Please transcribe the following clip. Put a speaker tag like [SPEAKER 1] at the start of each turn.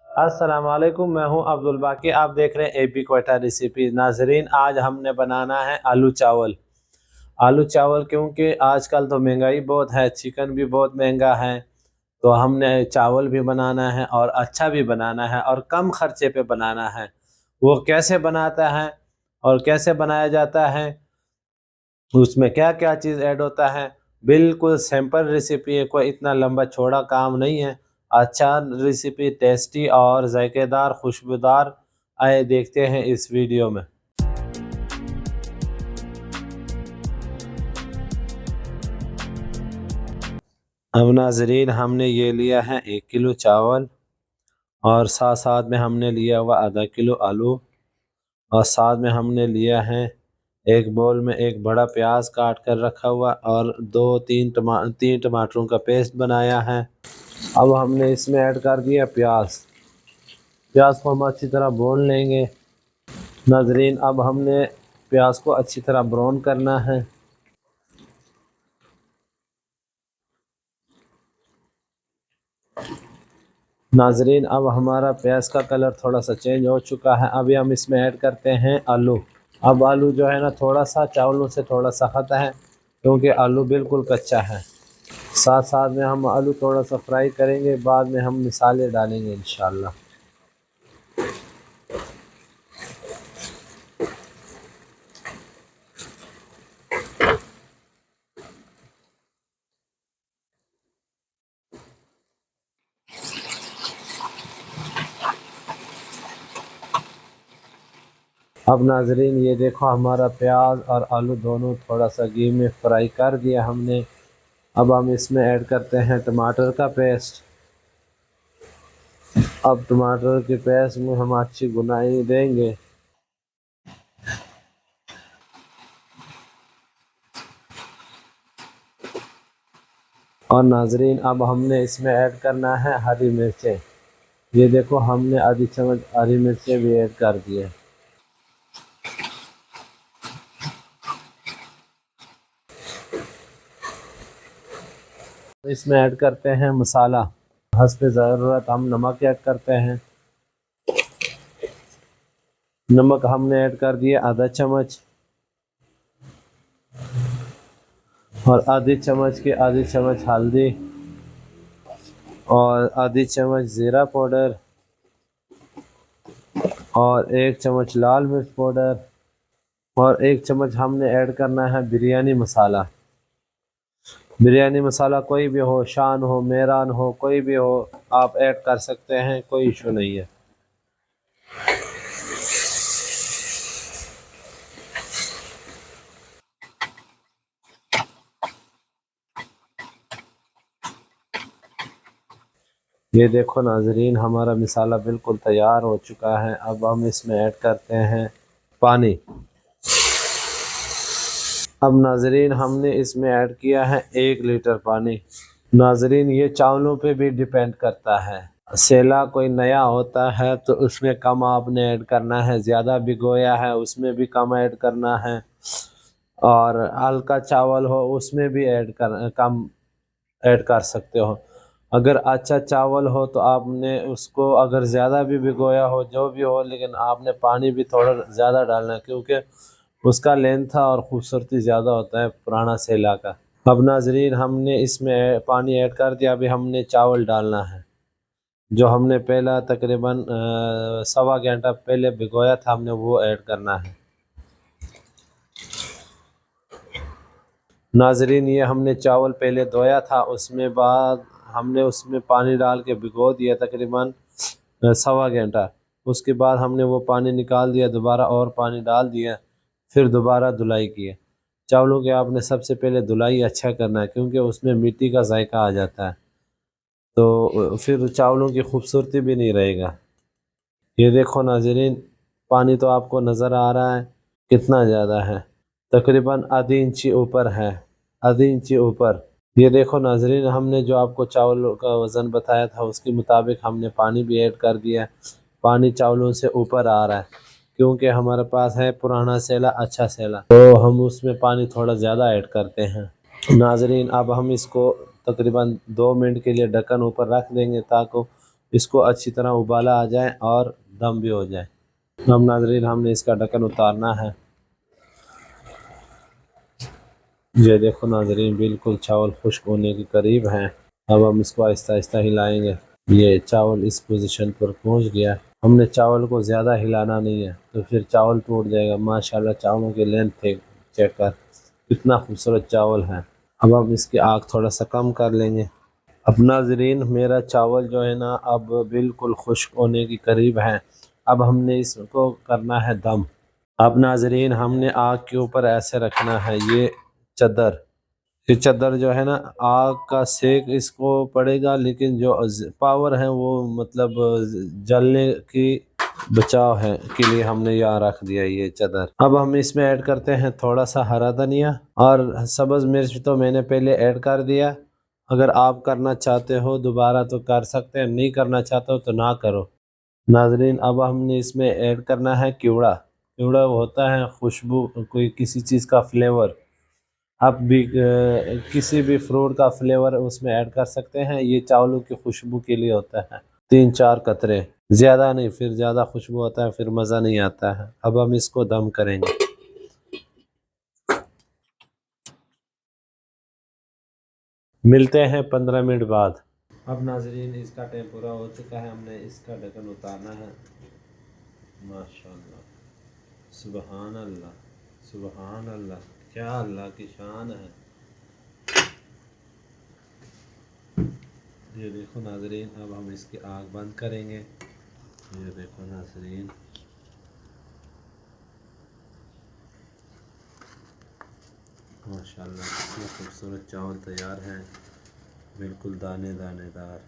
[SPEAKER 1] अस्सलाम वालेकुम, मैं हूं अब्दुल बाकी। आप देख रहे हैं एपी क्वेटा रेसिपी। नाजरीन, आज हमने बनाना है आलू चावल। आलू चावल क्योंकि आजकल तो महंगाई बहुत है, चिकन भी बहुत महंगा है, तो हमने चावल भी बनाना है और अच्छा भी बनाना है और कम खर्चे पे बनाना है। वो कैसे बनाता है और कैसे बनाया जाता है, उसमें क्या क्या चीज़ ऐड होता है, बिल्कुल सिंपल रेसिपी है, कोई इतना लंबा चौड़ा काम नहीं है। अच्छा रेसिपी, टेस्टी और जायकेदार, खुशबूदार। आए देखते हैं इस वीडियो में। अब नाजरीन, हमने ये लिया है 1 किलो चावल और साथ साथ में हमने लिया हुआ आधा किलो आलू और साथ में हमने लिया है एक बोल में एक बड़ा प्याज काट कर रखा हुआ और तीन टमाटरों का पेस्ट बनाया है। अब हमने इसमें ऐड कर दिया प्याज। प्याज को हम अच्छी तरह भून लेंगे। नाजरीन, अब हमने प्याज को अच्छी तरह ब्राउन करना है। नाजरीन, अब हमारा प्याज का कलर थोड़ा सा चेंज हो चुका है। अभी हम इसमें ऐड करते हैं आलू। अब आलू जो है ना, थोड़ा सा चावलों से थोड़ा सख्त है क्योंकि आलू बिल्कुल कच्चा है। साथ साथ में हम आलू थोड़ा सा फ्राई करेंगे, बाद में हम मसाले डालेंगे इंशाल्लाह। अब नाजरीन, ये देखो हमारा प्याज और आलू दोनों थोड़ा सा घी में फ्राई कर दिया हमने। अब हम इसमें ऐड करते हैं टमाटर का पेस्ट। अब टमाटर के पेस्ट में हम अच्छी भुनाई देंगे। और नाजरीन, अब हमने इसमें ऐड करना है हरी मिर्चें। ये देखो हमने आधी चम्मच हरी मिर्चें भी ऐड कर दी है। इसमें ऐड करते हैं मसाला। हस्बे ज़रूरत हम नमक ऐड करते हैं। नमक हमने ऐड कर दिया आधा चम्मच और आधी चम्मच हल्दी और आधी चम्मच ज़ीरा पाउडर और 1 चम्मच लाल मिर्च पाउडर और 1 चम्मच हमने ऐड करना है बिरयानी मसाला। बिरयानी मसाला कोई भी हो, शान हो, मेहरान हो, कोई भी हो, आप ऐड कर सकते हैं, कोई इशू नहीं है। ये देखो नाजरीन, हमारा मसाला बिल्कुल तैयार हो चुका है। अब हम इसमें ऐड करते हैं पानी। अब नाजरीन, हमने इसमें ऐड किया है 1 लीटर पानी। नाजरीन, ये चावलों पे भी डिपेंड करता है। सेला कोई नया होता है तो उसमें कम आपने ऐड करना है, ज़्यादा भिगोया है उसमें भी कम ऐड करना है, और हल्का चावल हो उसमें भी कम ऐड कर सकते हो। अगर अच्छा चावल हो तो आपने उसको अगर ज़्यादा भी भिगोया हो, जो भी हो, लेकिन आपने पानी भी थोड़ा ज़्यादा डालना है क्योंकि उसका लेंथ और खूबसूरती ज़्यादा होता है पुराना सेला का। अब नाजरीन, हमने इसमें पानी ऐड कर दिया। अभी हमने चावल डालना है जो हमने पहला तकरीबन सवा घंटा पहले भिगोया था, हमने वो ऐड करना है। नाजरीन, ये हमने चावल पहले धोया था, उसमें बाद हमने उसमें पानी डाल के भिगो दिया तकरीबन सवा घंटा। उसके बाद हमने वो पानी निकाल दिया, दोबारा और पानी डाल दिया, फिर दोबारा धुलाई किया। चावलों के आपने सबसे पहले धुलाई अच्छा करना है क्योंकि उसमें मिट्टी का जायका आ जाता है, तो फिर चावलों की खूबसूरती भी नहीं रहेगा। ये देखो नाजरीन, पानी तो आपको नज़र आ रहा है कितना ज़्यादा है, तकरीबन आधी इंची ऊपर है, आधी इंची ऊपर। ये देखो नाजरीन, हमने जो आपको चावल का वज़न बताया था उसके मुताबिक हमने पानी भी ऐड कर दिया। पानी चावलों से ऊपर आ रहा है क्योंकि हमारे पास है पुराना सेला, अच्छा सेला, तो हम उसमें पानी थोड़ा ज़्यादा ऐड करते हैं। नाजरीन, अब हम इसको तकरीबन 2 मिनट के लिए ढक्कन ऊपर रख देंगे ताकि इसको अच्छी तरह उबाला आ जाए और दम भी हो जाए। अब नाज़रीन हमने इसका ढक्कन उतारना है। ये देखो नाज़रीन बिल्कुल चावल खुश्क होने के करीब हैं। अब हम इसको आहिस्ता आहिस्ता हिलाएंगे। ये चावल इस पोजीशन पर पहुंच गया। हमने चावल को ज़्यादा हिलाना नहीं है तो फिर चावल टूट जाएगा। माशाल्लाह चावलों की लेंथ चेक कर, कितना खूबसूरत चावल है। अब हम इसकी आग थोड़ा सा कम कर लेंगे। अब नाज़रीन मेरा चावल जो है ना अब बिल्कुल खुश्क होने के करीब है। अब हमने इसको करना है दम। अब नाज़रीन हमने आग के ऊपर ऐसे रखना है ये चद्दर जो है ना, आग का सेक इसको पड़ेगा, लेकिन जो पावर है वो मतलब जलने की बचाव है के लिए हमने यहाँ रख दिया ये चद्दर। अब हम इसमें ऐड करते हैं थोड़ा सा हरा धनिया और सब्ज़ मिर्च तो मैंने पहले ऐड कर दिया। अगर आप करना चाहते हो दोबारा तो कर सकते हैं, नहीं करना चाहते हो तो ना करो। नाजरीन अब हमने इसमें ऐड करना है कीवड़ा। कीवड़ा होता है खुशबू, कोई किसी चीज़ का फ्लेवर। आप भी किसी भी फ्रूट का फ्लेवर उसमें ऐड कर सकते हैं। ये चावलों की खुशबू के लिए होता है। 3-4 कतरे, ज़्यादा नहीं, फिर ज़्यादा खुशबू होता है, फिर मज़ा नहीं आता है। अब हम इसको दम करेंगे। मिलते हैं 15 मिनट बाद। अब नाजरीन इसका टाइम पूरा हो चुका है, हमने इसका ढक्कन उतारना है। माशाल्लाह, सुबहान अल्लाह, सुबहान अल्लाह, क्या अल्लाह की शान है। ये देखो नाजरीन अब हम इसकी आग बंद करेंगे। ये देखो नाजरीन, माशाल्लाह कितने खूबसूरत चावल तैयार हैं, बिल्कुल दाने दानेदार।